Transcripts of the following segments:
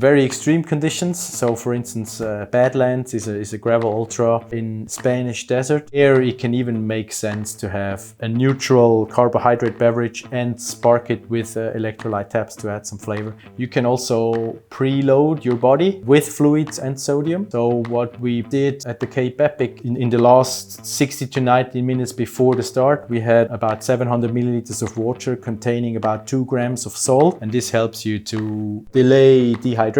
very extreme conditions. So for instance, Badlands is a gravel ultra in Spanish desert. Here it can even make sense to have a neutral carbohydrate beverage and spark it with electrolyte tabs to add some flavor. You can also preload your body with fluids and sodium. So what we did at the Cape Epic in the last 60 to 90 minutes before the start, we had about 700 milliliters of water containing about 2 grams of salt, and this helps you to delay dehydration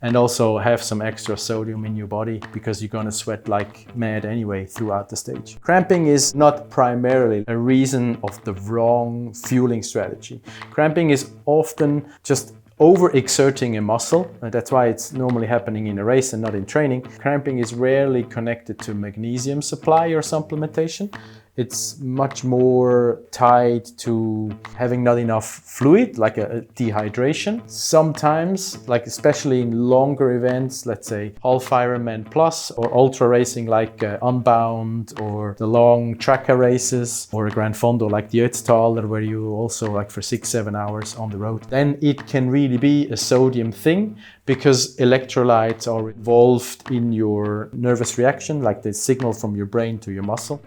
and also have some extra sodium in your body because you're gonna sweat like mad anyway throughout the stage. Cramping is not primarily a reason of the wrong fueling strategy. Cramping is often just overexerting a muscle. That's why it's normally happening in a race and not in training. Cramping is rarely connected to magnesium supply or supplementation. It's much more tied to having not enough fluid, like a dehydration. Sometimes, like especially in longer events, let's say half Ironman plus or ultra racing like Unbound or the long tracker races or a Gran Fondo like the Ötztaler where you also like for 6-7 hours on the road, then it can really be a sodium thing because electrolytes are involved in your nervous reaction, like the signal from your brain to your muscle.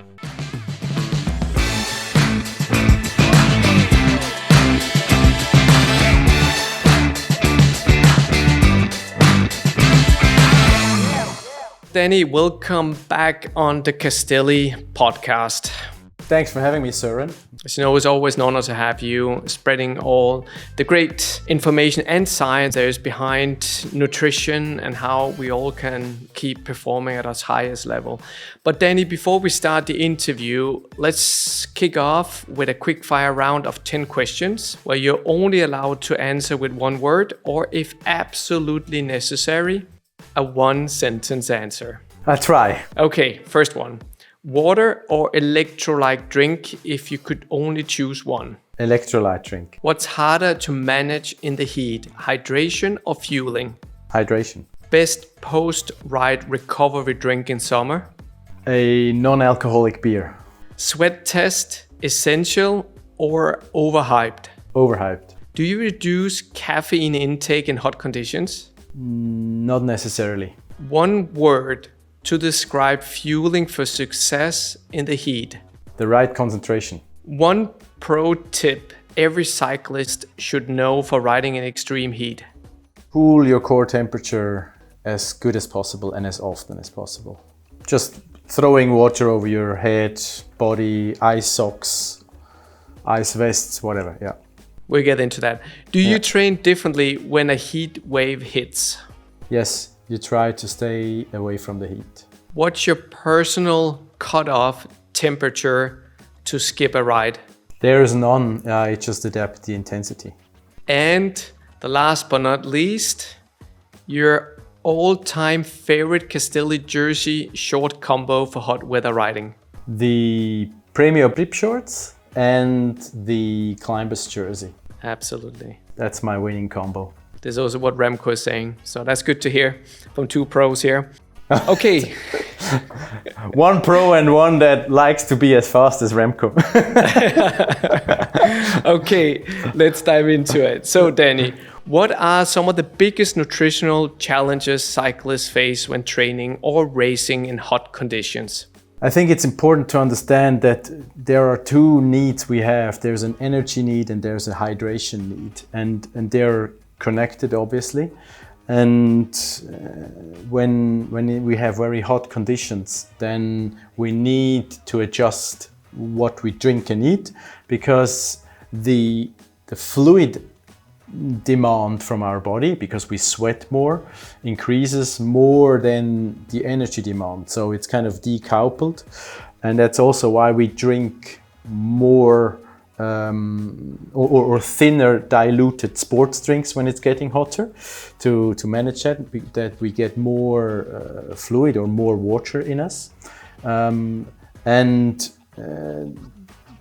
Dani, welcome back on the Castelli podcast. Thanks for having me, Søren. As you know, it's always an honor to have you spreading all the great information and science there is behind nutrition and how we all can keep performing at our highest level. But Dani, before we start the interview, let's kick off with a quick-fire round of 10 questions where you're only allowed to answer with one word or, if absolutely necessary, a one-sentence answer. I'll try. Okay, first one. Water or electrolyte drink if you could only choose one? Electrolyte drink. What's harder to manage in the heat, hydration or fueling? Hydration. Best post-ride recovery drink in summer? A non-alcoholic beer. Sweat test, essential or overhyped? Overhyped. Do you reduce caffeine intake in hot conditions? Not necessarily. One word to describe fueling for success in the heat. The right concentration. One pro tip every cyclist should know for riding in extreme heat. Cool your core temperature as good as possible and as often as possible. Just throwing water over your head, body, ice socks, ice vests, whatever, yeah. We'll get into that. Do you train differently when a heat wave hits? Yes, you try to stay away from the heat. What's your personal cutoff temperature to skip a ride? There is none, I just adapt the intensity. And the last but not least, your all-time favorite Castelli jersey short combo for hot weather riding? The Premio Grip shorts and the Climbers jersey. Absolutely. That's my winning combo. This is also what Remco is saying. So that's good to hear from two pros here. Okay. One pro and one that likes to be as fast as Remco. Okay, let's dive into it. So Dani, what are some of the biggest nutritional challenges cyclists face when training or racing in hot conditions? I think it's important to understand that there are two needs we have. There's an energy need and there's a hydration need, and they're connected obviously. And when we have very hot conditions, then we need to adjust what we drink and eat because the fluid demand from our body, because we sweat more, increases more than the energy demand. So it's kind of decoupled, and that's also why we drink more or thinner diluted sports drinks when it's getting hotter to manage that we get more fluid or more water in us.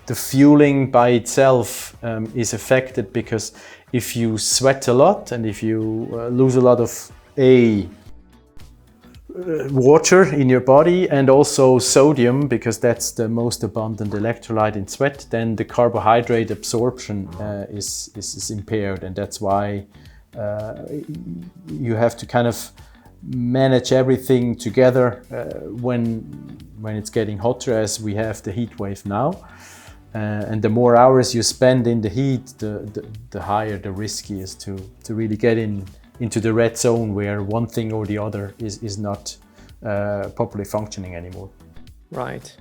The fueling by itself is affected because if you sweat a lot and if you lose a lot of water in your body and also sodium, because that's the most abundant electrolyte in sweat, then the carbohydrate absorption is impaired, and that's why you have to kind of manage everything together when it's getting hotter, as we have the heat wave now. And the more hours you spend in the heat, the higher the risk is to really get into the red zone where one thing or the other is not properly functioning anymore. Right.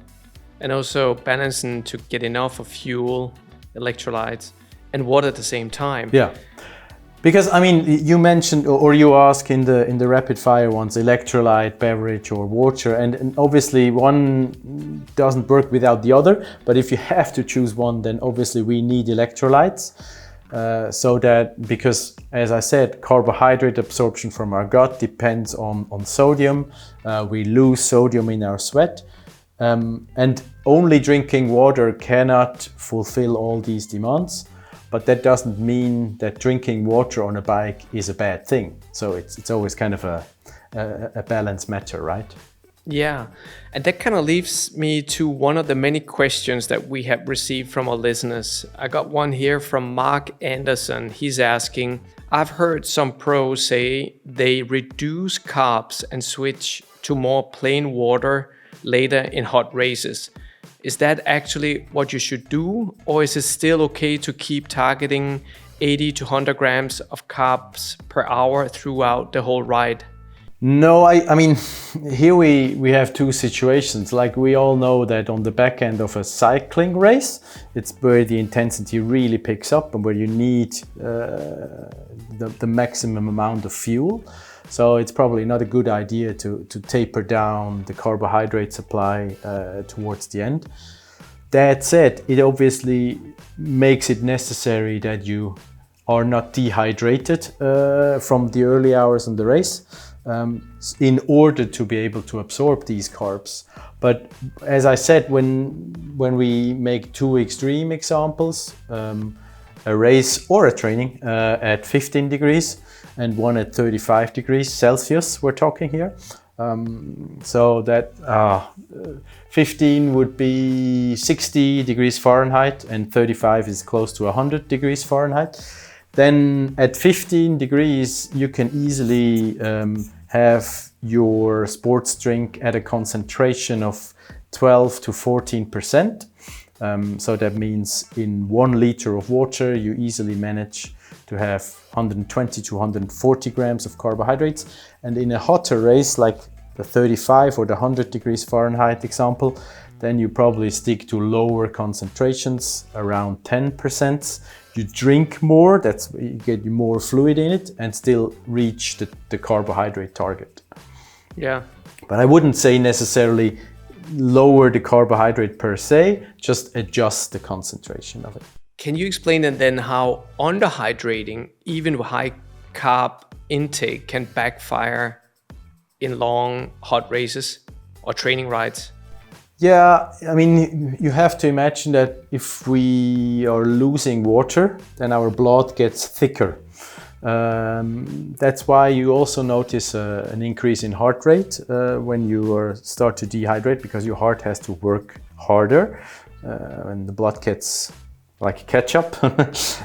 And also balancing to get enough of fuel, electrolytes, and water at the same time. Yeah. Because I mean, you mentioned or you ask in the rapid fire ones, electrolyte, beverage or water, and obviously one doesn't work without the other. But if you have to choose one, then obviously we need electrolytes. So that, because as I said, carbohydrate absorption from our gut depends on sodium. We lose sodium in our sweat. And only drinking water cannot fulfill all these demands. But that doesn't mean that drinking water on a bike is a bad thing. So it's always kind of a balance matter, right? Yeah, and that kind of leaves me to one of the many questions that we have received from our listeners. I got one here from Mark Anderson. He's asking, I've heard some pros say they reduce carbs and switch to more plain water later in hot races. Is that actually what you should do? Or is it still okay to keep targeting 80 to 100 grams of carbs per hour throughout the whole ride? No, I mean, here we have two situations. Like we all know that on the back end of a cycling race, it's where the intensity really picks up and where you need the maximum amount of fuel. So it's probably not a good idea to taper down the carbohydrate supply towards the end. That said, it obviously makes it necessary that you are not dehydrated from the early hours in the race in order to be able to absorb these carbs. But as I said, when we make two extreme examples, a race or a training at 15 degrees and one at 35 degrees Celsius, we're talking here. So that 15 would be 60 degrees Fahrenheit and 35 is close to 100 degrees Fahrenheit. Then at 15 degrees, you can easily have your sports drink at a concentration of 12 to 14%. So that means in 1 liter of water, you easily manage to have 120 to 140 grams of carbohydrates. And in a hotter race, like the 35 or the 100 degrees Fahrenheit example, then you probably stick to lower concentrations, around 10%. You drink more, that's you get more fluid in it and still reach the carbohydrate target. Yeah. But I wouldn't say necessarily lower the carbohydrate per se, just adjust the concentration of it. Can you explain then how under-hydrating, even with high carb intake, can backfire in long, hot races or training rides? Yeah, I mean, you have to imagine that if we are losing water, then our blood gets thicker. That's why you also notice an increase in heart rate when you start to dehydrate, because your heart has to work harder and the blood gets like ketchup.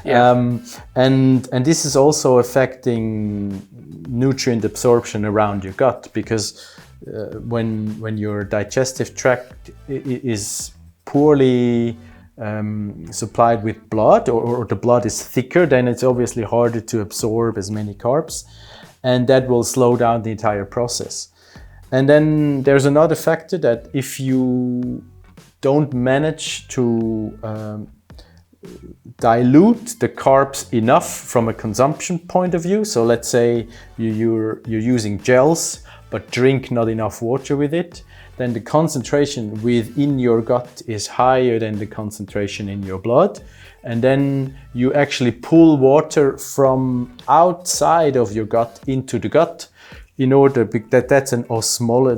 Yeah. And this is also affecting nutrient absorption around your gut, because when your digestive tract is poorly supplied with blood, or the blood is thicker, then it's obviously harder to absorb as many carbs, and that will slow down the entire process. And then there's another factor, that if you don't manage to dilute the carbs enough from a consumption point of view, so let's say you're using gels but drink not enough water with it, then the concentration within your gut is higher than the concentration in your blood. And then you actually pull water from outside of your gut into the gut, in order that's an osmosis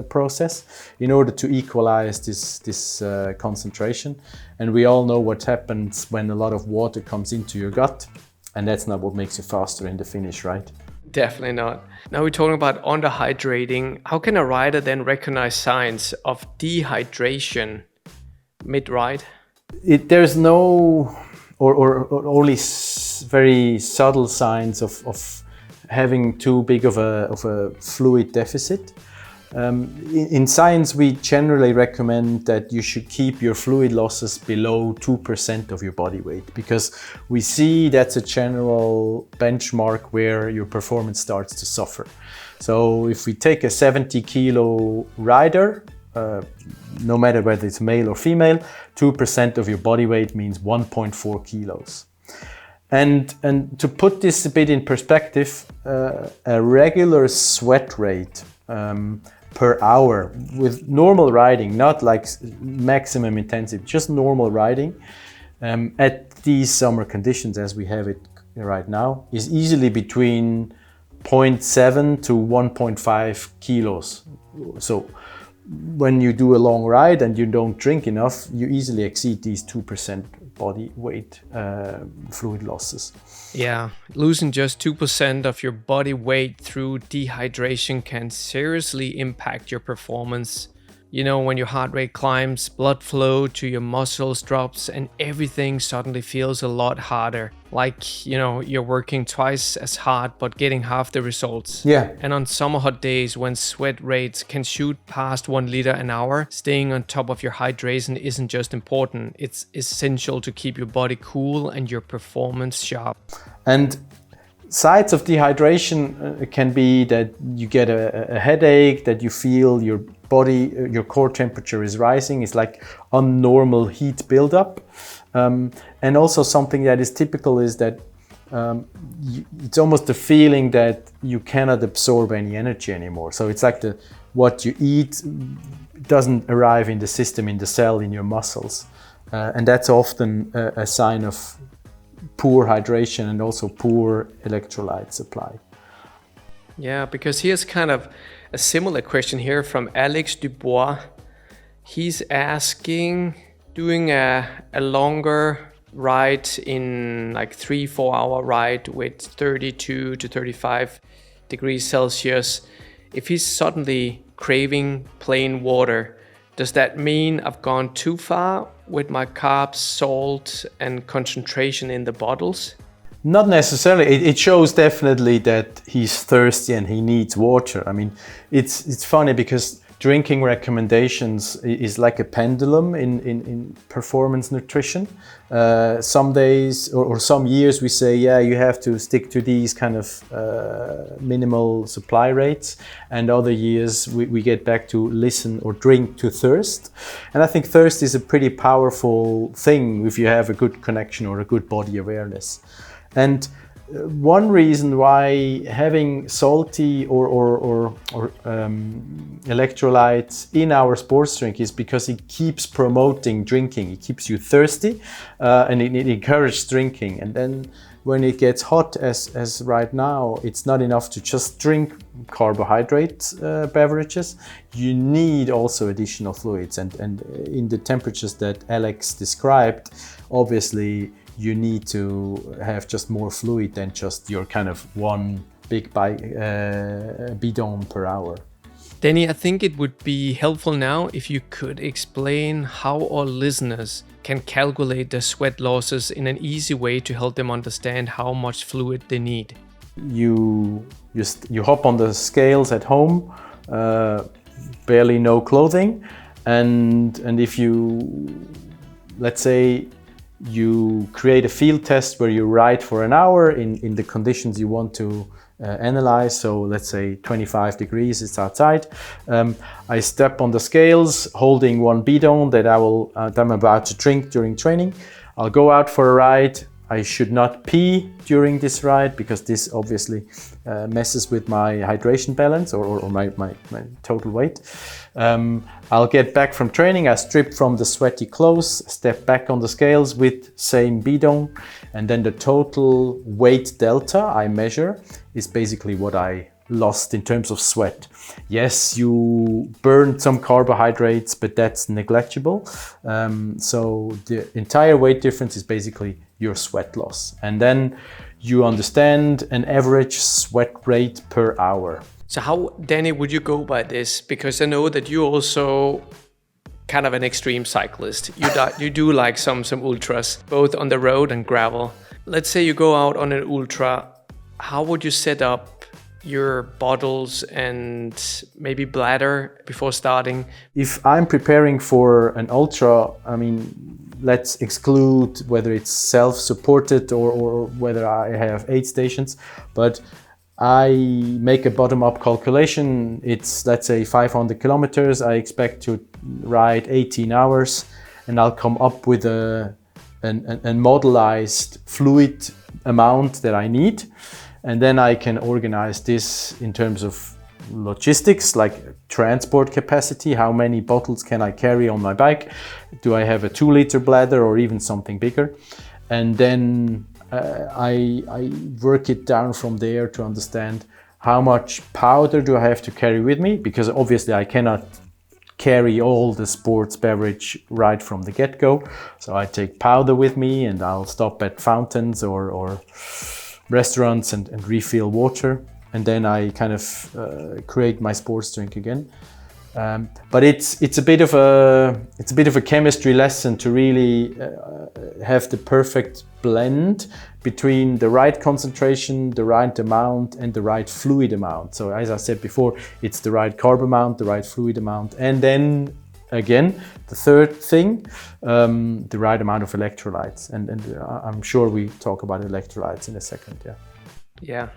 process, in order to equalize this concentration. And we all know what happens when a lot of water comes into your gut, and that's not what makes you faster in the finish, right? Definitely not. Now we're talking about under-hydrating. How can a rider then recognize signs of dehydration mid-ride? There's no, or only very subtle signs of having too big of a fluid deficit. In science, we generally recommend that you should keep your fluid losses below 2% of your body weight, because we see that's a general benchmark where your performance starts to suffer. So if we take a 70 kilo rider, no matter whether it's male or female, 2% of your body weight means 1.4 kilos. And to put this a bit in perspective, a regular sweat rate per hour with normal riding, not like maximum intensity, just normal riding, at these summer conditions as we have it right now, is easily between 0.7 to 1.5 kilos. So when you do a long ride and you don't drink enough, you easily exceed these 2% body weight fluid losses. Yeah, losing just 2% of your body weight through dehydration can seriously impact your performance. You know, when your heart rate climbs, blood flow to your muscles drops, and everything suddenly feels a lot harder. Like, you know, you're working twice as hard but getting half the results. Yeah. And on summer hot days when sweat rates can shoot past 1 liter an hour, staying on top of your hydration isn't just important, it's essential to keep your body cool and your performance sharp. And sides of dehydration can be that you get a headache, that you feel your body, your core temperature is rising. It's like abnormal heat buildup. And also something that is typical is that it's almost the feeling that you cannot absorb any energy anymore. So it's like what you eat doesn't arrive in the system, in the cell, in your muscles. And that's often a sign of poor hydration and also poor electrolyte supply. Yeah, because here's kind of a similar question here from Alex Dubois. He's asking, doing a longer ride in like 3-4 hour ride with 32 to 35 degrees Celsius, if he's suddenly craving plain water, does that mean I've gone too far with my carbs, salt and concentration in the bottles? Not necessarily. It shows definitely that he's thirsty and he needs water. I mean, it's funny because drinking recommendations is like a pendulum in performance nutrition. Some days or some years we say, yeah, you have to stick to these kind of minimal supply rates. And other years we get back to listen or drink to thirst. And I think thirst is a pretty powerful thing if you have a good connection or a good body awareness. And one reason why having salty or electrolytes in our sports drink is because it keeps promoting drinking. It keeps you thirsty and it encourages drinking. And then when it gets hot, as right now, it's not enough to just drink carbohydrate beverages. You need also additional fluids. And in the temperatures that Alex described, obviously, you need to have just more fluid than just your kind of one big bidon per hour. Dani, I think it would be helpful now if you could explain how our listeners can calculate their sweat losses in an easy way to help them understand how much fluid they need. You hop on the scales at home, barely no clothing, and if you, let's say, you create a field test where you ride for an hour in the conditions you want to analyze. So let's say 25 degrees, it's outside. I step on the scales holding one bidon that I'm about to drink during training. I'll go out for a ride. I should not pee during this ride because this obviously messes with my hydration balance or my total weight. I'll get back from training, I strip from the sweaty clothes, step back on the scales with same bidon, and then the total weight delta I measure is basically what I lost in terms of sweat. Yes, you burned some carbohydrates, but that's negligible. So the entire weight difference is basically your sweat loss. And then you understand an average sweat rate per hour. So how, Dani, would you go by this? Because I know that you're also kind of an extreme cyclist. You do like some ultras, both on the road and gravel. Let's say you go out on an ultra, how would you set up your bottles and maybe bladder before starting? If I'm preparing for an ultra, I mean, let's exclude whether it's self-supported or whether I have aid stations, but I make a bottom-up calculation. It's, let's say, 500 kilometers. I expect to ride 18 hours, and I'll come up with a modelized fluid amount that I need. And then I can organize this in terms of logistics, like transport capacity. How many bottles can I carry on my bike? Do I have a 2-liter bladder or even something bigger? And then I work it down from there to understand how much powder do I have to carry with me, because obviously I cannot carry all the sports beverage right from the get-go. So I take powder with me, and I'll stop at fountains or restaurants and refill water, and then I kind of create my sports drink again. But it's a bit of a chemistry lesson to really have the perfect blend between the right concentration, the right amount, and the right fluid amount. So as I said before, it's the right carb amount, the right fluid amount, and then again, the third thing, the right amount of electrolytes. And I'm sure we talk about electrolytes in a second. Yeah.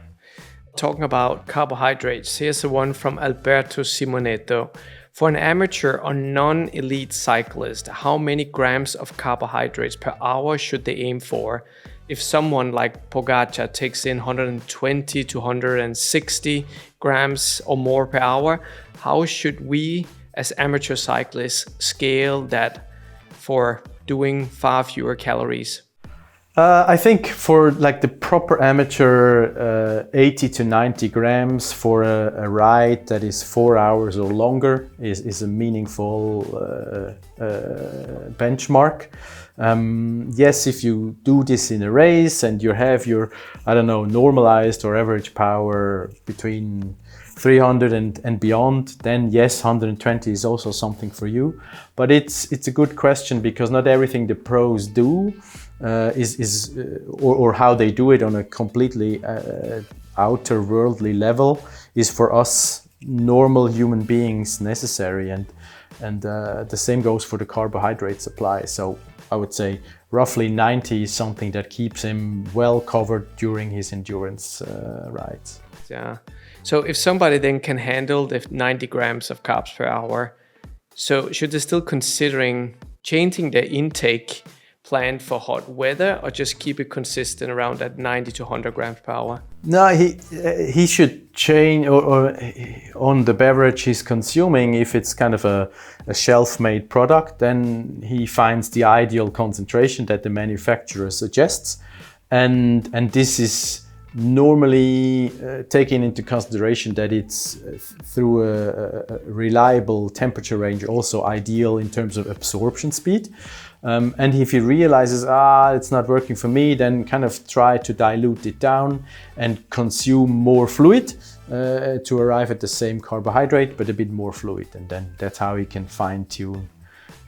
Talking about carbohydrates, here's the one from Alberto Simonetto. For an amateur or non-elite cyclist, how many grams of carbohydrates per hour should they aim for? If someone like Pogacar takes in 120 to 160 grams or more per hour, how should we as amateur cyclists scale that for doing far fewer calories? I think for like the proper amateur, 80 to 90 grams for a ride that is 4 hours or longer is a meaningful benchmark. Yes, if you do this in a race and you have your, I don't know, normalized or average power between 300 and beyond, then yes, 120 is also something for you. But it's a good question, because not everything the pros do or how they do it on a completely outer worldly level is for us normal human beings necessary, and the same goes for the carbohydrate supply. So I would say roughly 90 is something that keeps him well covered during his endurance rides. Yeah. So if somebody then can handle the 90 grams of carbs per hour, so should they still considering changing their intake plan for hot weather, or just keep it consistent around that 90 to 100 grams per hour? No, he should change or on the beverage he's consuming. If it's kind of a shelf-made product, then he finds the ideal concentration that the manufacturer suggests, and this is normally taking into consideration that it's through a reliable temperature range, also ideal in terms of absorption speed. And if he realizes, it's not working for me, then kind of try to dilute it down and consume more fluid to arrive at the same carbohydrate, but a bit more fluid. And then that's how he can fine tune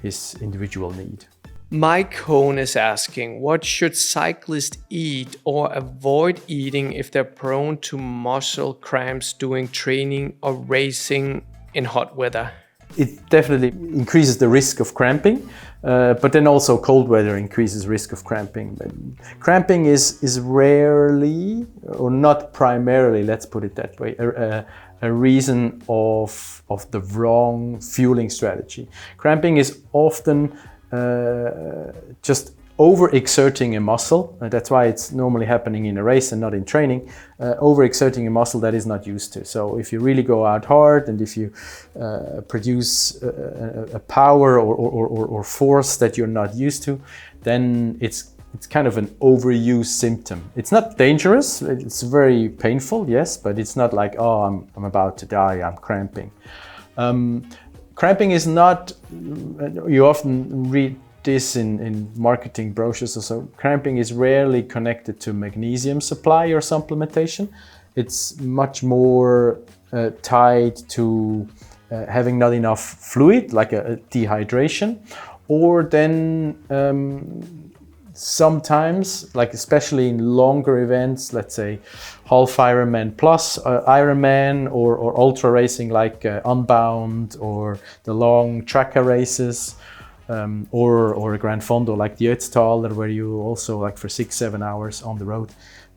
his individual need. Mike Cohn is asking, what should cyclists eat or avoid eating if they're prone to muscle cramps doing training or racing in hot weather? It definitely increases the risk of cramping, but then also cold weather increases risk of cramping. Cramping is rarely, or not primarily, let's put it that way, a reason of the wrong fueling strategy. Cramping is often just overexerting a muscle. That's why it's normally happening in a race and not in training. Overexerting a muscle that is not used to. So if you really go out hard and if you produce a power or force that you're not used to, then it's kind of an overuse symptom. It's not dangerous. It's very painful, yes, but it's not like, I'm about to die, I'm cramping. Cramping is not, you often read this in marketing brochures or so, cramping is rarely connected to magnesium supply or supplementation. It's much more tied to having not enough fluid, like a dehydration, or then sometimes, like especially in longer events, let's say half Ironman plus Ironman or ultra racing like Unbound or the long tracker races, or a Grand Fondo like the Ötztaler, where you also like for 6-7 hours on the road,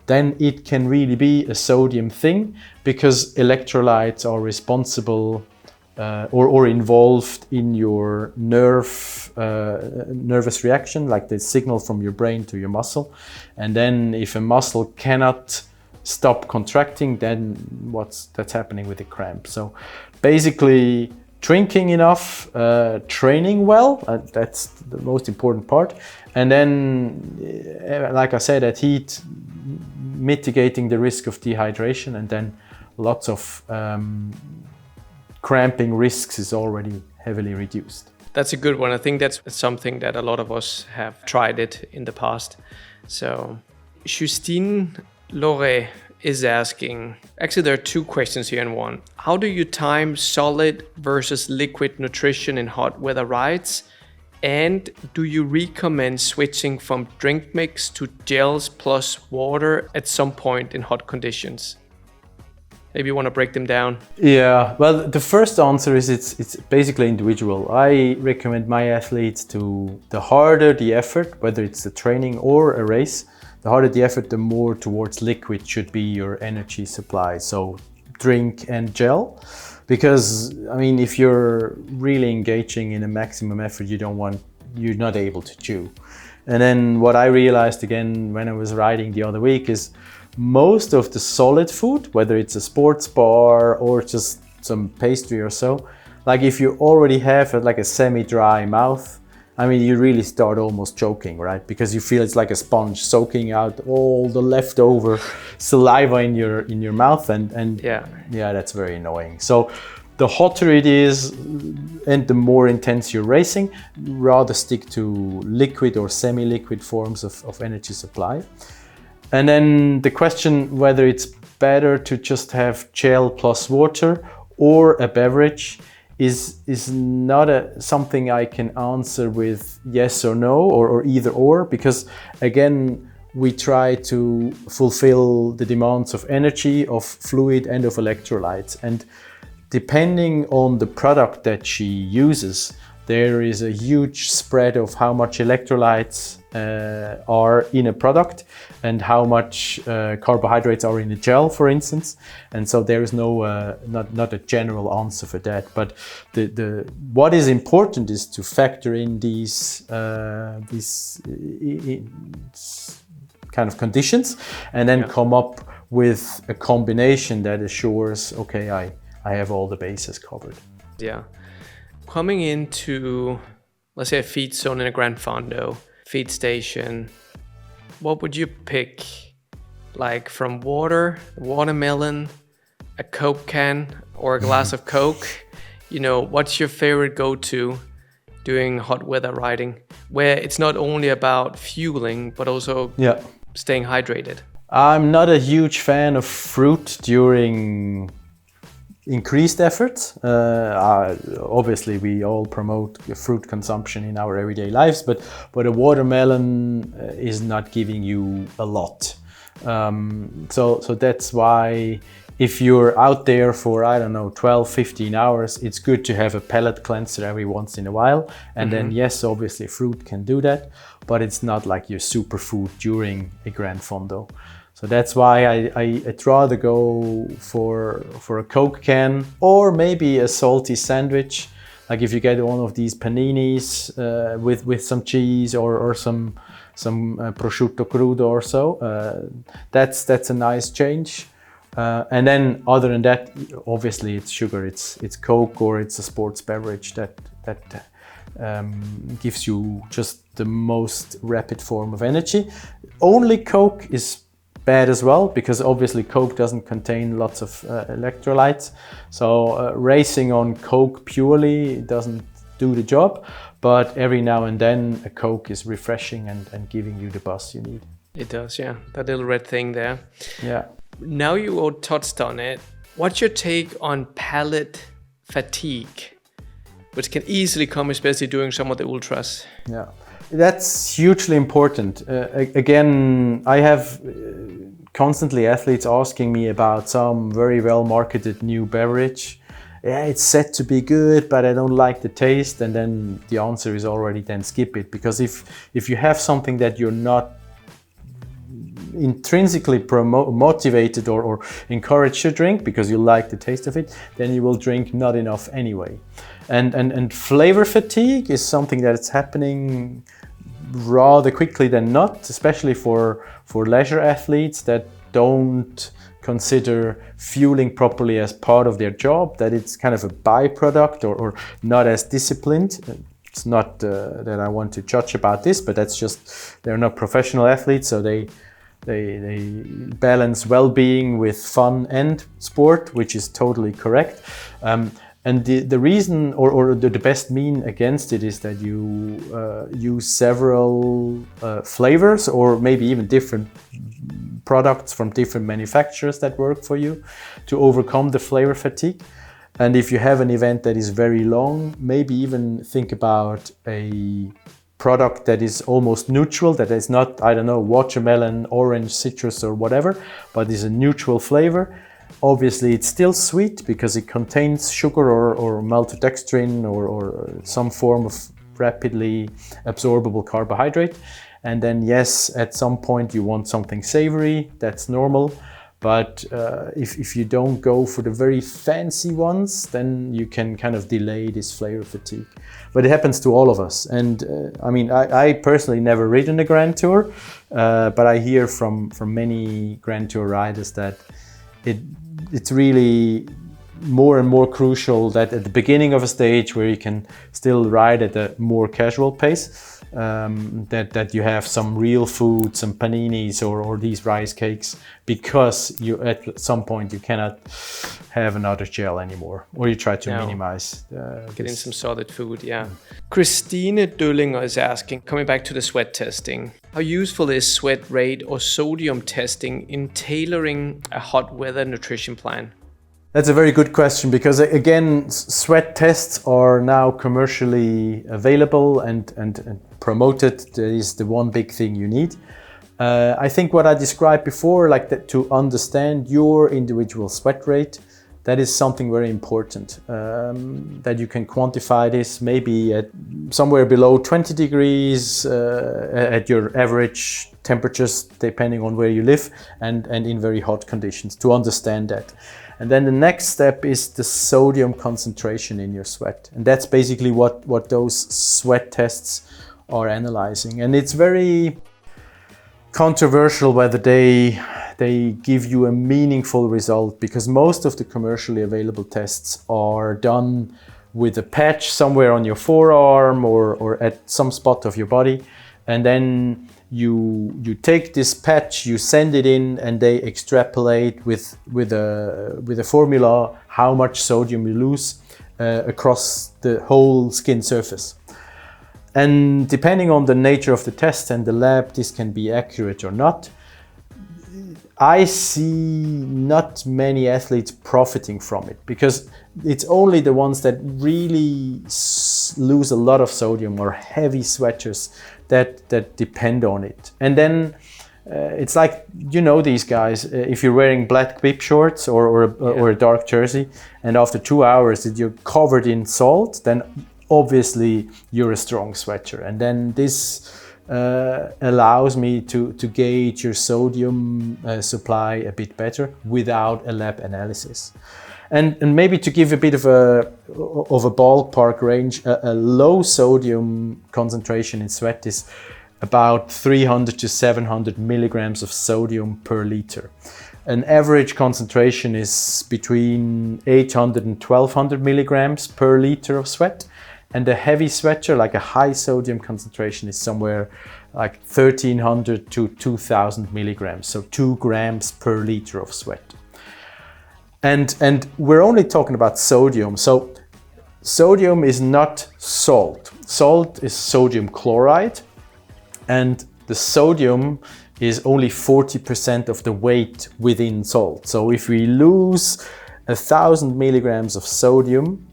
then it can really be a sodium thing, because electrolytes are responsible or involved in your nervous reaction, like the signal from your brain to your muscle. And then if a muscle cannot stop contracting, then that's happening with the cramp. So basically, drinking enough, training well, that's the most important part. And then, like I said, at heat, mitigating the risk of dehydration, and then lots of cramping risks is already heavily reduced. That's a good one. I think that's something that a lot of us have tried it in the past. So Justine Lore is asking, actually there are two questions here in one. How do you time solid versus liquid nutrition in hot weather rides? And do you recommend switching from drink mix to gels plus water at some point in hot conditions? Maybe you want to break them down. Yeah, well, the first answer is it's basically individual. I recommend my athletes to, the harder the effort, whether it's a training or a race, the harder the effort, the more towards liquid should be your energy supply. So drink and gel, because I mean, if you're really engaging in a maximum effort, you're not able to chew. And then what I realized again when I was riding the other week is most of the solid food, whether it's a sports bar or just some pastry or so, like if you already have like a semi-dry mouth, I mean, you really start almost choking, right? Because you feel it's like a sponge soaking out all the leftover saliva in your mouth, and yeah, that's very annoying. So the hotter it is and the more intense you're racing, rather stick to liquid or semi-liquid forms of energy supply. And then the question whether it's better to just have gel plus water or a beverage is not something I can answer with yes or no or either or, because again, we try to fulfill the demands of energy, of fluid and of electrolytes. And depending on the product that she uses, there is a huge spread of how much electrolytes are in a product and how much carbohydrates are in a gel, for instance. And so there is no not a general answer for that. But the what is important is to factor in these kind of conditions, and then come up with a combination that assures, okay, I have all the bases covered. Yeah. Coming into, let's say, a feed zone in a Grand Fondo, feed station, what would you pick? Like from water, watermelon, a Coke can, or a glass of Coke? You know, what's your favorite go-to doing hot weather riding, where it's not only about fueling, but also staying hydrated? I'm not a huge fan of fruit during increased efforts. Obviously, we all promote fruit consumption in our everyday lives, but a watermelon is not giving you a lot. So that's why if you're out there for, I don't know, 12, 15 hours, it's good to have a palate cleanser every once in a while. And then, yes, obviously fruit can do that, but it's not like your superfood during a Grand Fondo. So that's why I'd rather go for a Coke can, or maybe a salty sandwich. Like if you get one of these paninis with some cheese or some prosciutto crudo or so, that's a nice change. And then other than that, obviously it's sugar, it's Coke or it's a sports beverage that gives you just the most rapid form of energy. Only Coke is bad as well, because obviously Coke doesn't contain lots of electrolytes. So racing on Coke purely doesn't do the job, but every now and then a Coke is refreshing and giving you the buzz you need. It does, yeah. That little red thing there. Yeah. Now you all touched on it. What's your take on palate fatigue, which can easily come, especially during some of the ultras? Yeah. That's hugely important. Again, I have constantly athletes asking me about some very well marketed new beverage. Yeah, it's said to be good, but I don't like the taste. And then the answer is already then skip it. Because if you have something that you're not intrinsically motivated or encouraged to drink because you like the taste of it, then you will drink not enough anyway. And flavor fatigue is something that's happening rather quickly than not, especially for leisure athletes that don't consider fueling properly as part of their job, that it's kind of a byproduct or not as disciplined. It's not that I want to judge about this, but that's just, they're not professional athletes, so they balance well-being with fun and sport, which is totally correct. And the reason or the best mean against it is that you use several flavors or maybe even different products from different manufacturers that work for you to overcome the flavor fatigue. And if you have an event that is very long, maybe even think about a product that is almost neutral, that is not, I don't know, watermelon, orange, citrus or whatever, but is a neutral flavor. Obviously it's still sweet because it contains sugar or maltodextrin or some form of rapidly absorbable carbohydrate. And then yes, at some point you want something savory, that's normal. But if you don't go for the very fancy ones, then you can kind of delay this flavor fatigue. But it happens to all of us. And I mean, I personally never ridden a Grand Tour, but I hear from many Grand Tour riders that it's really more and more crucial that at the beginning of a stage where you can still ride at a more casual pace, that you have some real food, some paninis or these rice cakes, because you at some point you cannot have another gel anymore, or you try to minimize. Get in some solid food, yeah. Christine Döllinger is asking, coming back to the sweat testing, how useful is sweat rate or sodium testing in tailoring a hot weather nutrition plan? That's a very good question, because again, sweat tests are now commercially available and promoted. That is the one big thing you need. I think what I described before, like that, to understand your individual sweat rate, that is something very important. That you can quantify this maybe at somewhere below 20 degrees at your average temperatures, depending on where you live, and in very hot conditions, to understand that. And then the next step is the sodium concentration in your sweat. And that's basically what those sweat tests are analyzing. And it's very controversial whether they give you a meaningful result, because most of the commercially available tests are done with a patch somewhere on your forearm or at some spot of your body. And then you take this patch, you send it in, and they extrapolate with a formula how much sodium you lose across the whole skin surface. And depending on the nature of the test and the lab, this can be accurate or not. I see not many athletes profiting from it, because it's only the ones that really lose a lot of sodium or heavy sweaters that depend on it. And then it's like, you know, these guys, if you're wearing black bib shorts or a dark jersey, and after 2 hours that you're covered in salt, then obviously you're a strong sweater. And then this allows me to gauge your sodium supply a bit better without a lab analysis. And maybe to give a bit of a ballpark range, a low sodium concentration in sweat is about 300 to 700 milligrams of sodium per liter. An average concentration is between 800 and 1200 milligrams per liter of sweat. And a heavy sweater, like a high sodium concentration, is somewhere like 1300 to 2000 milligrams, so 2 grams per liter of sweat. And we're only talking about sodium. So sodium is not salt. Salt is sodium chloride, and the sodium is only 40% of the weight within salt. So if we lose 1000 milligrams of sodium,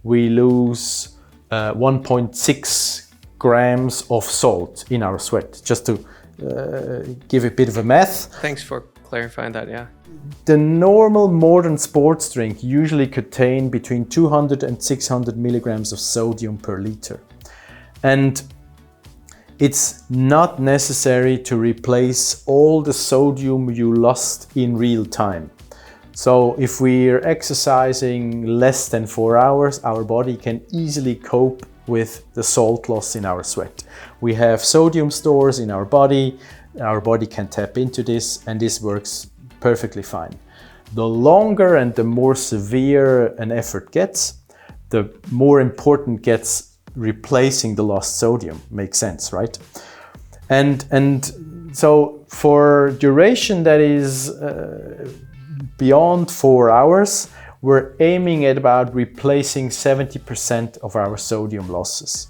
we lose 1.6 grams of salt in our sweat. Just to give a bit of a math. Thanks for clarifying that, yeah. The normal modern sports drink usually contain between 200 and 600 milligrams of sodium per liter. And it's not necessary to replace all the sodium you lost in real time. So if we're exercising less than 4 hours, our body can easily cope with the salt loss in our sweat. We have sodium stores in our body can tap into this, and this works perfectly fine. The longer and the more severe an effort gets, the more important gets replacing the lost sodium. Makes sense, right? And so for duration that is beyond 4 hours, we're aiming at about replacing 70% of our sodium losses.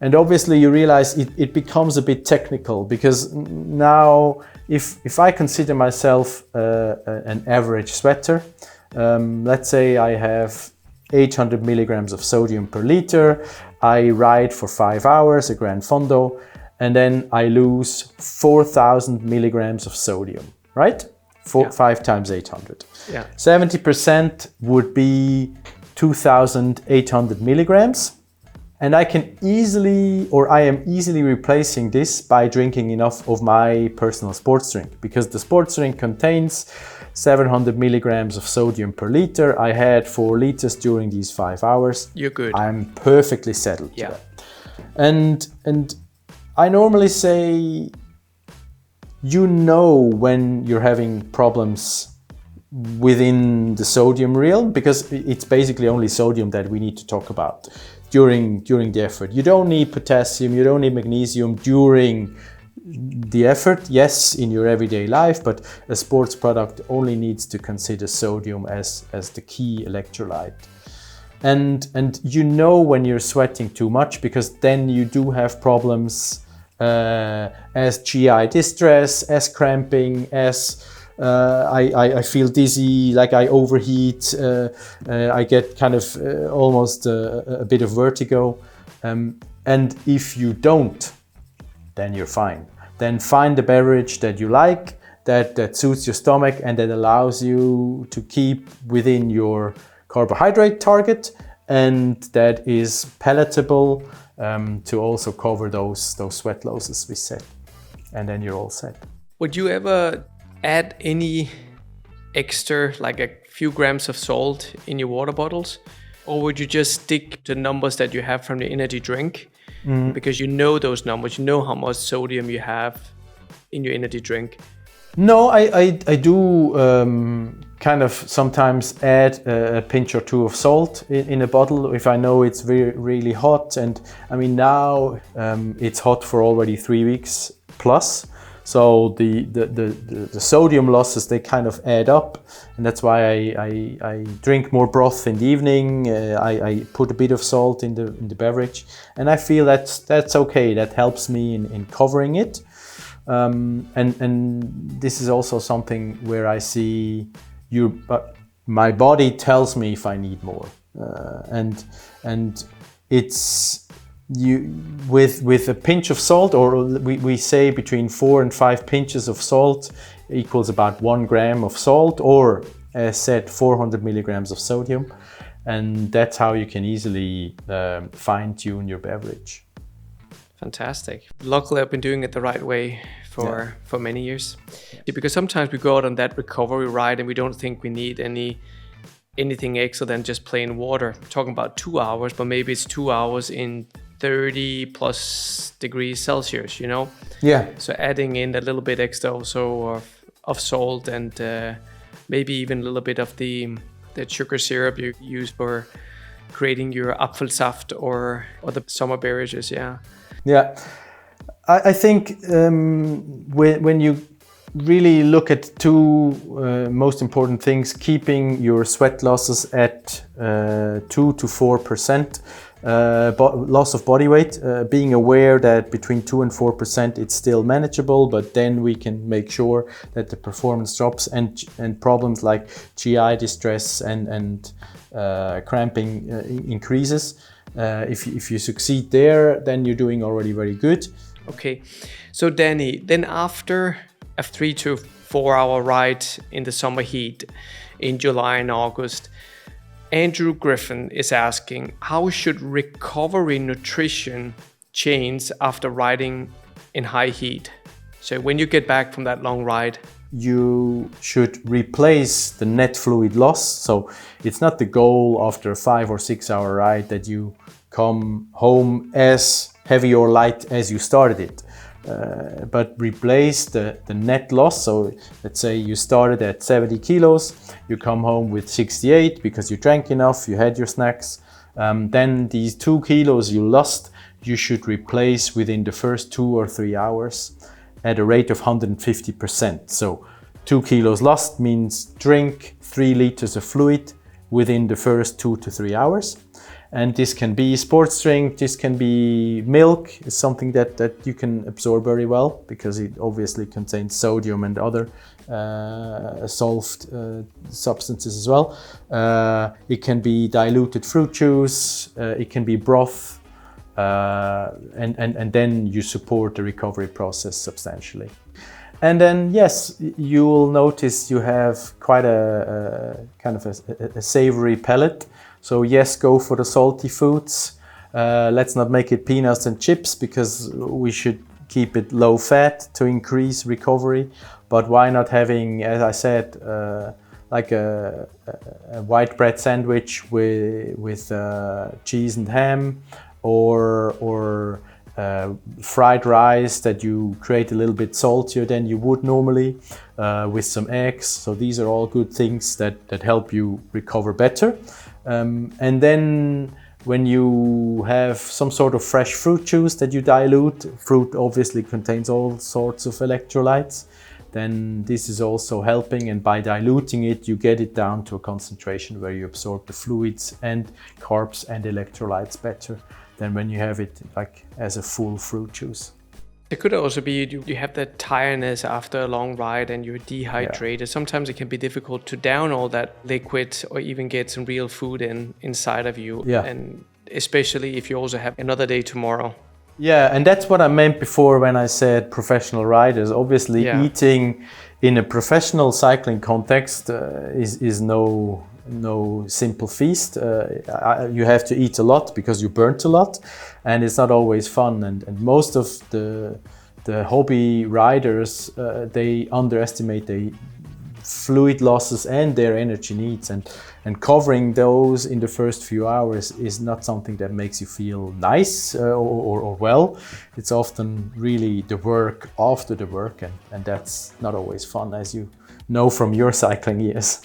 And obviously you realize it becomes a bit technical, because now if I consider myself an average sweater, let's say I have 800 milligrams of sodium per liter, I ride for 5 hours, a Gran Fondo, and then I lose 4,000 milligrams of sodium, right? 5 times 800. Yeah. 70% would be 2,800 milligrams. And I am easily replacing this by drinking enough of my personal sports drink, because the sports drink contains 700 milligrams of sodium per liter. I had 4 liters during these 5 hours. You're good. I'm perfectly settled. Yeah. To that. And I normally say, when you're having problems within the sodium realm, because it's basically only sodium that we need to talk about during the effort. You don't need potassium, you don't need magnesium during the effort, yes, in your everyday life, but a sports product only needs to consider sodium as the key electrolyte. And when you're sweating too much, because then you do have problems as GI distress, as cramping, as I feel dizzy, like I overheat, I get kind of almost a bit of vertigo. And if you don't, then you're fine. Then find the beverage that you like, that suits your stomach, and that allows you to keep within your carbohydrate target, and that is palatable to also cover those sweat losses we set. And then you're all set. Would you ever add any extra, like a few grams of salt in your water bottles? Or would you just stick to numbers that you have from the energy drink? Because you know those numbers, you know how much sodium you have in your energy drink. No, I do kind of sometimes add a pinch or two of salt in a bottle if I know it's really hot. And I mean, now it's hot for already 3 weeks plus. So the sodium losses, they kind of add up, and that's why I drink more broth in the evening. I put a bit of salt in the beverage, and I feel that's okay. That helps me in covering it. And this is also something where I see my body tells me if I need more, and it's. With a pinch of salt, or we say between 4 and 5 pinches of salt equals about 1 gram of salt, or as said, 400 milligrams of sodium, and that's how you can easily fine-tune your beverage. Fantastic. Luckily, I've been doing it the right way for many years. Yeah, because sometimes we go out on that recovery ride and we don't think we need anything extra than just plain water. We're talking about 2 hours, but maybe it's 2 hours in 30 plus degrees Celsius, Yeah. So adding in a little bit extra also of salt, and maybe even a little bit of the sugar syrup you use for creating your Apfelsaft or the summer beverages, yeah. Yeah. I think when you really look at two most important things, keeping your sweat losses at 2 to 4%, loss of body weight, being aware that between 2 and 4% it's still manageable, but then we can make sure that the performance drops, and problems like GI distress and cramping increases. If you succeed there, then you're doing already very good. Okay, so Dani, then after a 3 to 4 hour ride in the summer heat in July and August, Andrew Griffin is asking, how should recovery nutrition change after riding in high heat? So when you get back from that long ride, you should replace the net fluid loss. So it's not the goal after a 5 or 6 hour ride that you come home as heavy or light as you started it. But replace the net loss. So let's say you started at 70 kilos, you come home with 68 because you drank enough, you had your snacks. Then these 2 kilos you lost, you should replace within the first 2 or 3 hours at a rate of 150%. So 2 kilos lost means drink 3 liters of fluid within the first 2 to 3 hours. And this can be sports drink, this can be milk. It's something that you can absorb very well because it obviously contains sodium and other solved substances as well. It can be diluted fruit juice, it can be broth, and then you support the recovery process substantially. And then, yes, you will notice you have quite a kind of a savory palate. So yes, go for the salty foods. Let's not make it peanuts and chips because we should keep it low fat to increase recovery. But why not having, as I said, like a white bread sandwich with cheese and ham, or fried rice that you create a little bit saltier than you would normally, with some eggs. So these are all good things that help you recover better. And then when you have some sort of fresh fruit juice that you dilute, fruit obviously contains all sorts of electrolytes, then this is also helping, and by diluting it you get it down to a concentration where you absorb the fluids and carbs and electrolytes better than when you have it like as a full fruit juice. It could also be you have that tiredness after a long ride and you're dehydrated. Yeah. Sometimes it can be difficult to down all that liquid or even get some real food inside of you. Yeah. And especially if you also have another day tomorrow. Yeah, and that's what I meant before when I said professional riders. Obviously, eating in a professional cycling context is no simple feast. You have to eat a lot because you burnt a lot, and it's not always fun. And most of the hobby riders, they underestimate the fluid losses and their energy needs, and covering those in the first few hours is not something that makes you feel nice or well. It's often really the work after the work, and that's not always fun, as you know from your cycling years.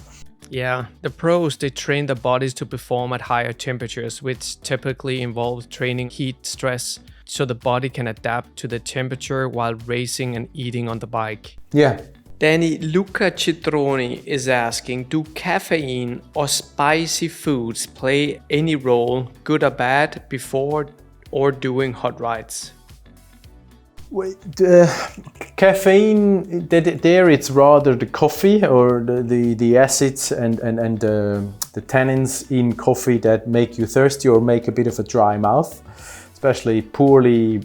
Yeah, the pros, they train their bodies to perform at higher temperatures, which typically involves training heat stress, so the body can adapt to the temperature while racing and eating on the bike. Yeah. Dani, Luca Citroni is asking, do caffeine or spicy foods play any role, good or bad, before or during hot rides? Caffeine, there it's rather the coffee or the acids and the tannins in coffee that make you thirsty or make a bit of a dry mouth. Especially poorly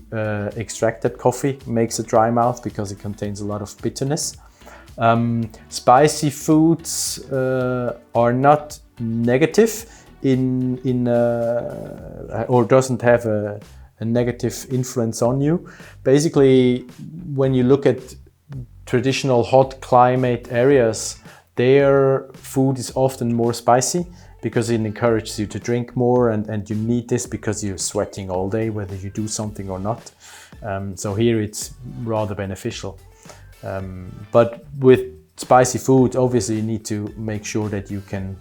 extracted coffee makes a dry mouth because it contains a lot of bitterness. Spicy foods are not negative or doesn't have a negative influence on you. Basically, when you look at traditional hot climate areas, their food is often more spicy because it encourages you to drink more, and you need this because you're sweating all day, whether you do something or not. So here it's rather beneficial. But with spicy food, obviously you need to make sure that you can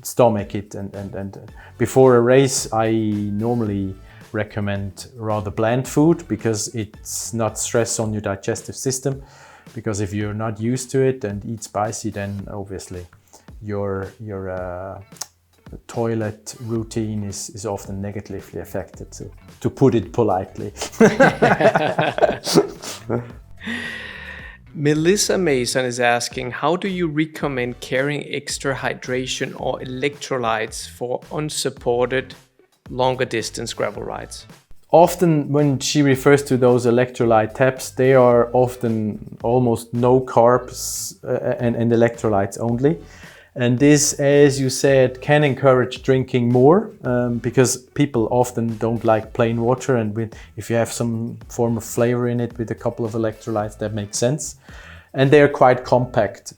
stomach it. And before a race, I normally recommend rather bland food because it's not stress on your digestive system. Because if you're not used to it and eat spicy, then obviously your toilet routine is often negatively affected, to put it politely. Melissa Mason is asking, how do you recommend carrying extra hydration or electrolytes for unsupported longer distance gravel rides? Often when she refers to those electrolyte taps, they are often almost no carbs and electrolytes only. And this, as you said, can encourage drinking more because people often don't like plain water, and if you have some form of flavor in it with a couple of electrolytes, that makes sense. And they're quite compact.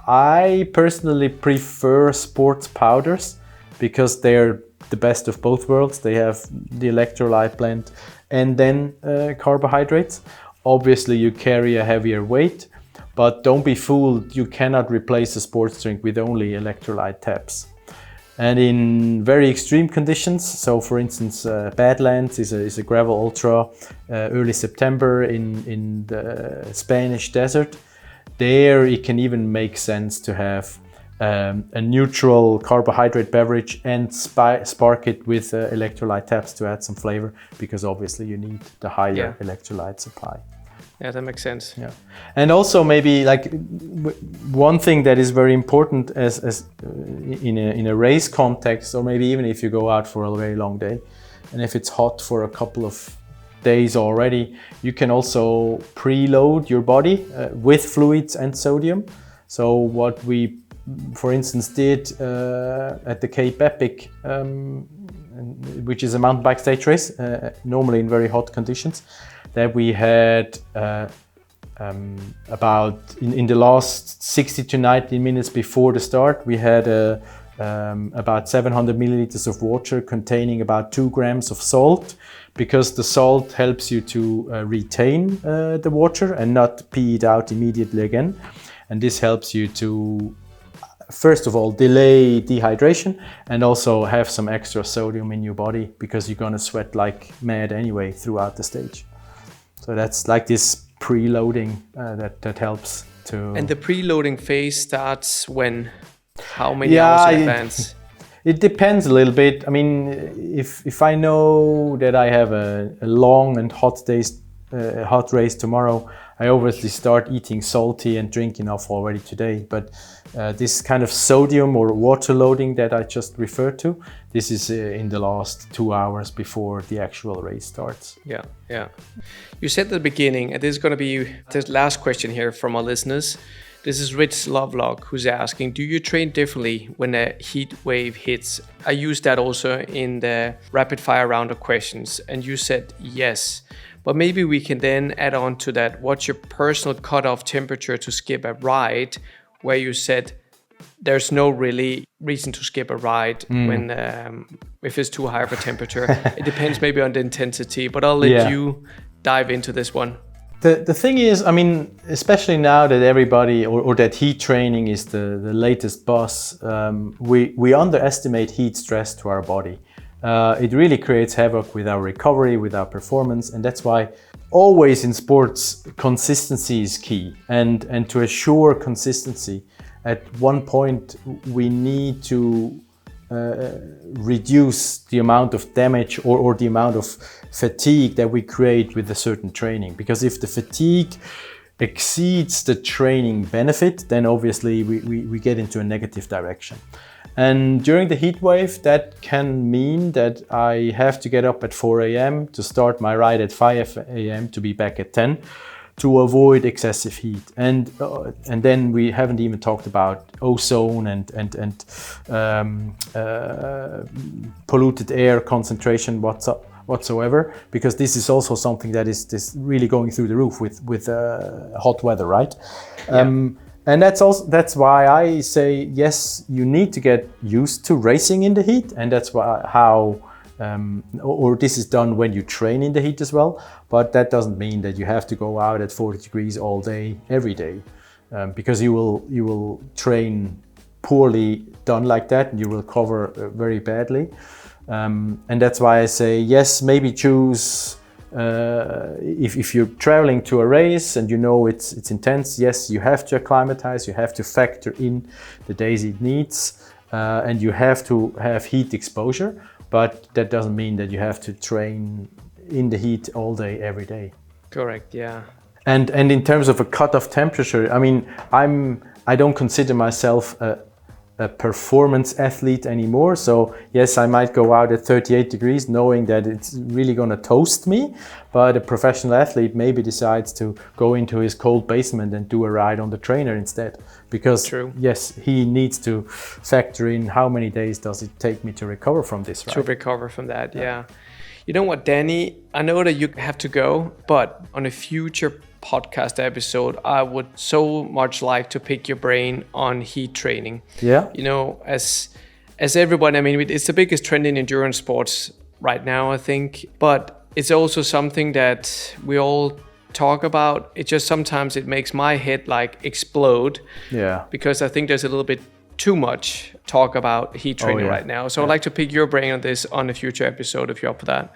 I personally prefer sports powders because they're the best of both worlds. They have the electrolyte blend and then carbohydrates. Obviously you carry a heavier weight, but don't be fooled, you cannot replace a sports drink with only electrolyte taps. And in very extreme conditions, so for instance, Badlands is a gravel ultra early September in the Spanish desert. There it can even make sense to have a neutral carbohydrate beverage and spark it with electrolyte taps to add some flavor, because obviously you need the higher electrolyte supply. Yeah, that makes sense. Yeah, and also maybe like one thing that is very important as in a race context, or maybe even if you go out for a very long day, and if it's hot for a couple of days already, you can also preload your body with fluids and sodium. So what we, for instance, did at the Cape Epic, which is a mountain bike stage race, normally in very hot conditions, that we had about in the last 60 to 90 minutes before the start, we had about 700 milliliters of water containing about 2 grams of salt, because the salt helps you to retain the water and not pee it out immediately again. And this helps you to, first of all, delay dehydration and also have some extra sodium in your body, because you're gonna sweat like mad anyway throughout the stage. So that's like this preloading that helps to... And the preloading phase starts when? How many hours in advance? It depends a little bit. I mean, if I know that I have a long and hot race tomorrow, I obviously start eating salty and drink enough already today. But this kind of sodium or water loading that I just referred to, this is in the last 2 hours before the actual race starts. Yeah. You said at the beginning, and this is going to be the last question here from our listeners. This is Rich Lovelock who's asking, do you train differently when a heat wave hits? I used that also in the rapid fire round of questions, and you said yes. But maybe we can then add on to that, what's your personal cutoff temperature to skip a ride, where you said there's no really reason to skip a ride when if it's too high of a temperature. It depends maybe on the intensity, but I'll let you dive into this one. The thing is, I mean, especially now that everybody, or that heat training is the latest buzz, we underestimate heat stress to our body. It really creates havoc with our recovery, with our performance, and that's why always in sports, consistency is key. And to assure consistency, at one point we need to reduce the amount of damage or the amount of fatigue that we create with a certain training. Because if the fatigue exceeds the training benefit, then obviously we get into a negative direction. And during the heat wave, that can mean that I have to get up at 4 a.m. to start my ride at 5 a.m. to be back at 10 to avoid excessive heat. And then we haven't even talked about ozone and polluted air concentration whatsoever, because this is also something that is really going through the roof with hot weather, right? And that's why I say yes, you need to get used to racing in the heat, and that's or this is done when you train in the heat as well. But that doesn't mean that you have to go out at 40 degrees all day, every day, because you will train poorly done like that, and you will recover very badly. And that's why I say yes, maybe choose. If you're traveling to a race and you know it's intense, yes, you have to acclimatize, you have to factor in the days it needs, and you have to have heat exposure, but that doesn't mean that you have to train in the heat all day, every day. Correct, yeah. And in terms of a cutoff temperature, I mean, I don't consider myself a performance athlete anymore. So yes, I might go out at 38 degrees knowing that it's really going to toast me, but a professional athlete maybe decides to go into his cold basement and do a ride on the trainer instead, because yes, he needs to factor in how many days does it take me to recover from this ride. To recover from that, yeah. You know what, Dani, I know that you have to go, but on a future podcast episode, I would so much like to pick your brain on heat training. Yeah. You know, as everybody, I mean, it's the biggest trend in endurance sports right now, I think, but it's also something that we all talk about. It just sometimes it makes my head like explode. Yeah. Because I think there's a little bit too much talk about heat training right now. So I'd like to pick your brain on this on a future episode if you're up for that.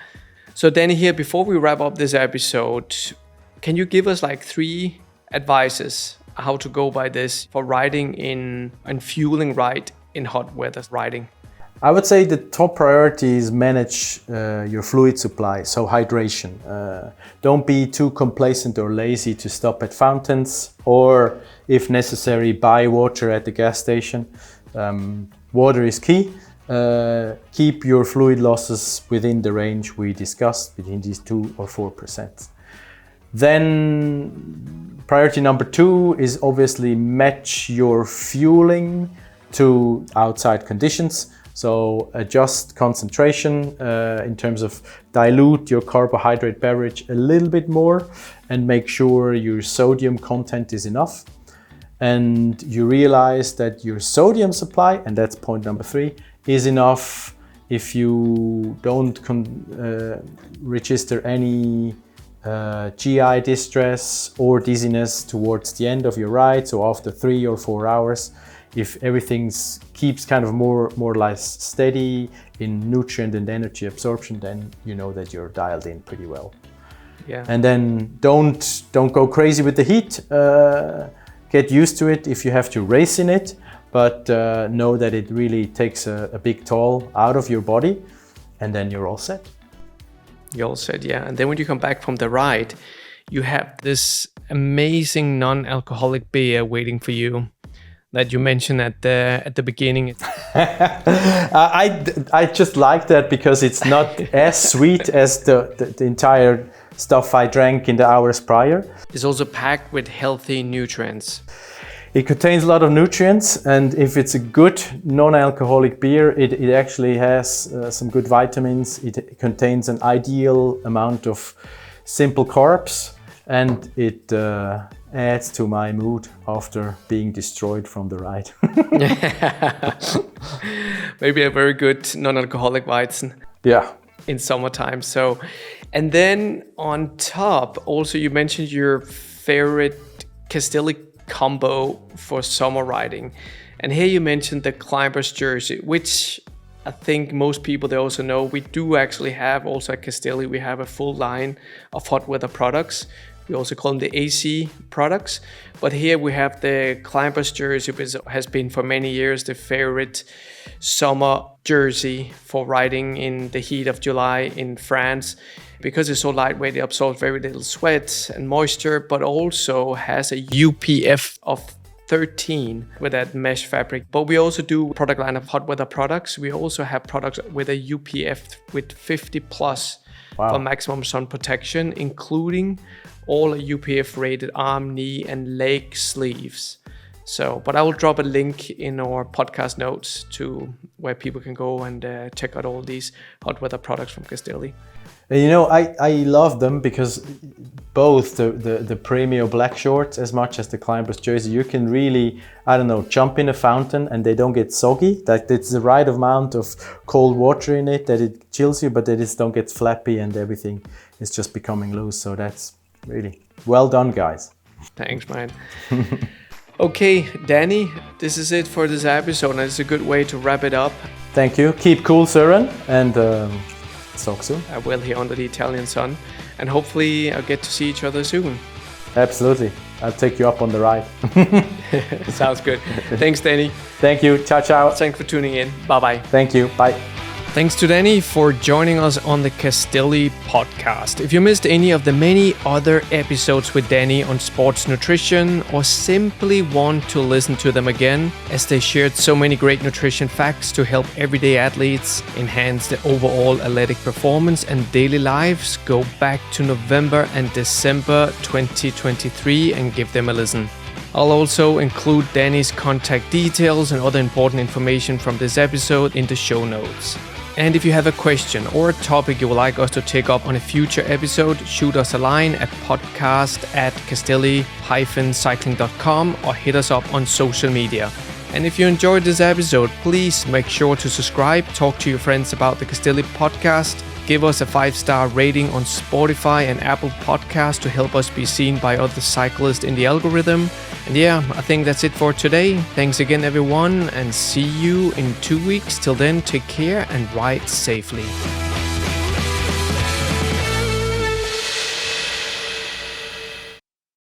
So Dani, here, before we wrap up this episode, can you give us like 3 advices how to go by this for riding and fueling right in hot weather riding? I would say the top priority is manage your fluid supply, so hydration. Don't be too complacent or lazy to stop at fountains, or if necessary, buy water at the gas station. Water is key. Keep your fluid losses within the range we discussed, between these 2 or 4%. Then priority number 2 is obviously match your fueling to outside conditions. So adjust concentration in terms of dilute your carbohydrate beverage a little bit more and make sure your sodium content is enough. And you realize that your sodium supply, and that's point number 3, is enough if you don't register any GI distress or dizziness towards the end of your ride. So after 3 or 4 hours, if everything keeps kind of more or less steady in nutrient and energy absorption, then you know that you're dialed in pretty well. Yeah. And then don't go crazy with the heat. Get used to it if you have to race in it, but know that it really takes a big toll out of your body, and then you're all set. You're all set, yeah. And then when you come back from the ride, you have this amazing non-alcoholic beer waiting for you that you mentioned at the beginning. I just like that because it's not as sweet as the entire stuff I drank in the hours prior. It's also packed with healthy nutrients. It contains a lot of nutrients, and if it's a good non-alcoholic beer, it actually has some good vitamins. It contains an ideal amount of simple carbs, and it adds to my mood after being destroyed from the ride. Maybe a very good non-alcoholic Weizen. Yeah. In summertime. So, and then on top, also you mentioned your favorite Castelli combo for summer riding. And here you mentioned the climber's jersey, which I think most people, they also know we do actually have also at Castelli, we have a full line of hot weather products. We also call them the AC products. But here we have the climber's jersey, which has been for many years the favorite summer jersey for riding in the heat of July in France. Because it's so lightweight, it absorbs very little sweat and moisture, but also has a UPF of 13 with that mesh fabric. But we also do product line of hot weather products. We also have products with a UPF with 50 plus for maximum sun protection, including all UPF rated arm, knee and leg sleeves. So, but I will drop a link in our podcast notes to where people can go and check out all these hot weather products from Castelli. You know, I love them because both the Premio black shorts as much as the climber's jersey, you can really, I don't know, jump in a fountain and they don't get soggy. That it's the right amount of cold water in it that it chills you, but they just don't get flappy and everything is just becoming loose. So that's really well done, guys. Thanks, man. Okay, Dani, this is it for this episode, and it's a good way to wrap it up. Thank you. Keep cool, Søren, and talk soon. I will here under the Italian sun, and hopefully I'll get to see each other soon. Absolutely. I'll take you up on the ride. Sounds good. Thanks, Dani. Thank you. Ciao, ciao. Thanks for tuning in. Bye-bye. Thank you. Bye. Thanks to Dani for joining us on the Castelli podcast. If you missed any of the many other episodes with Dani on sports nutrition or simply want to listen to them again, as they shared so many great nutrition facts to help everyday athletes enhance their overall athletic performance and daily lives, go back to November and December 2023 and give them a listen. I'll also include Dani's contact details and other important information from this episode in the show notes. And if you have a question or a topic you would like us to take up on a future episode, shoot us a line at podcast@castelli-cycling.com or hit us up on social media. And if you enjoyed this episode, please make sure to subscribe, talk to your friends about the Castelli podcast, give us a 5-star rating on Spotify and Apple Podcasts to help us be seen by other cyclists in the algorithm. And yeah, I think that's it for today. Thanks again, everyone, and see you in 2 weeks. Till then, take care and ride safely.